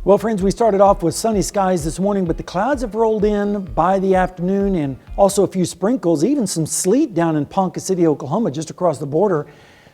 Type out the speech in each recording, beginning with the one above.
Well, friends, we started off with sunny skies this morning, but the clouds have rolled in by the afternoon and also a few sprinkles, even some sleet down in Ponca City, Oklahoma, just across the border.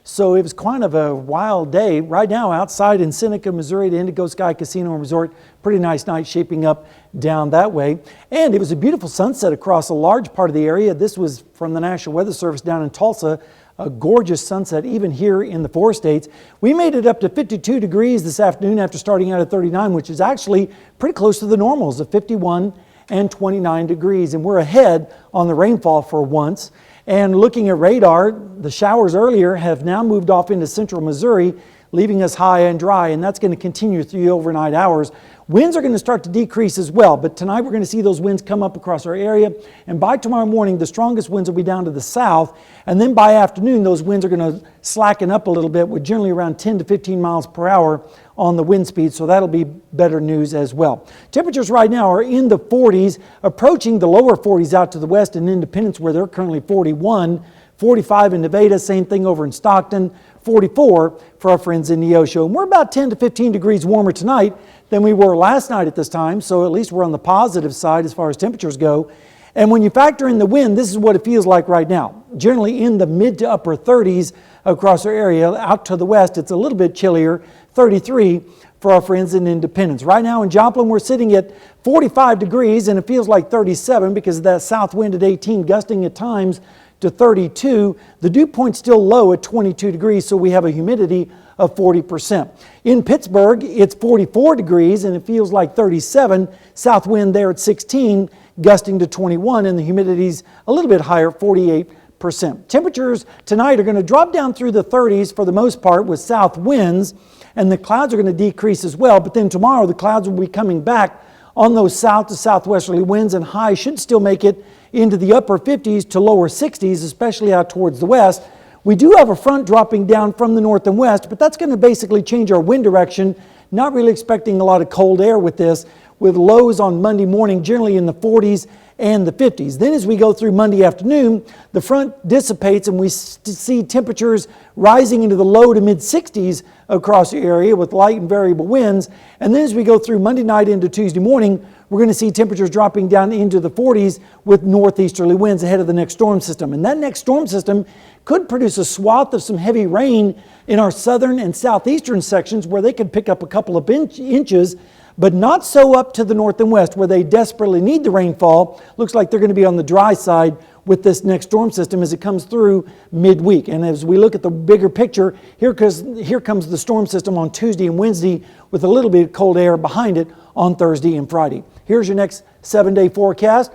So it was kind of a wild day. Right now, outside in Seneca, Missouri, the Indigo Sky Casino and Resort, pretty nice night shaping up down that way. And it was a beautiful sunset across a large part of the area. This was from the National Weather Service down in Tulsa. A gorgeous sunset even here in the four states. We made it up to 52 degrees this afternoon after starting out at 39, which is actually pretty close to the normals of 51 and 29 degrees. And we're ahead on the rainfall for once. And looking at radar, the showers earlier have now moved off into central Missouri, leaving us high and dry, and that's going to continue through the overnight hours. Winds are going to start to decrease as well, but tonight we're going to see those winds come up across our area, and by tomorrow morning the strongest winds will be down to the south, and then by afternoon those winds are going to slacken up a little bit with generally around 10 to 15 miles per hour on the wind speed, so that'll be better news as well. Temperatures right now are in the 40s, approaching the lower 40s out to the west in Independence where they're currently 41. 45 in Nevada, same thing over in Stockton, 44 for our friends in Neosho. And we're about 10 to 15 degrees warmer tonight than we were last night at this time, so at least we're on the positive side as far as temperatures go. And when you factor in the wind, this is what it feels like right now. Generally in the mid to upper 30s across our area. Out to the west, it's a little bit chillier, 33 for our friends in Independence. Right now in Joplin, we're sitting at 45 degrees, and it feels like 37 because of that south wind at 18, gusting at times to 32. The dew point's still low at 22 degrees, so we have a humidity of 40%. In Pittsburgh, it's 44 degrees and it feels like 37. South wind there at 16, gusting to 21, and the humidity's a little bit higher, 48%. Temperatures tonight are going to drop down through the 30s for the most part with south winds, and the clouds are going to decrease as well, but then tomorrow the clouds will be coming back on those south to southwesterly winds, and highs should still make it into the upper 50s to lower 60s, especially out towards the west. We do have a front dropping down from the north and west, but that's going to basically change our wind direction. Not really expecting a lot of cold air with this, with lows on Monday morning generally in the 40s and the 50s. Then as we go through Monday afternoon, the front dissipates and we see temperatures rising into the low to mid 60s across the area with light and variable winds. And then as we go through Monday night into Tuesday morning, we're going to see temperatures dropping down into the 40s with northeasterly winds ahead of the next storm system. And that next storm system could produce a swath of some heavy rain in our southern and southeastern sections where they could pick up a couple of inches, but not so up to the north and west where they desperately need the rainfall. Looks like they're going to be on the dry side with this next storm system as it comes through midweek. And as we look at the bigger picture, here comes the storm system on Tuesday and Wednesday with a little bit of cold air behind it on Thursday and Friday. Here's your next 7-day forecast.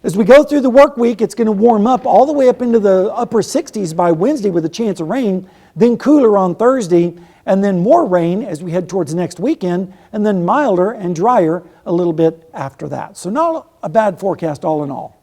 As we go through the work week, it's going to warm up all the way up into the upper 60s by Wednesday with a chance of rain, then cooler on Thursday, and then more rain as we head towards next weekend, and then milder and drier a little bit after that. So not a bad forecast all in all.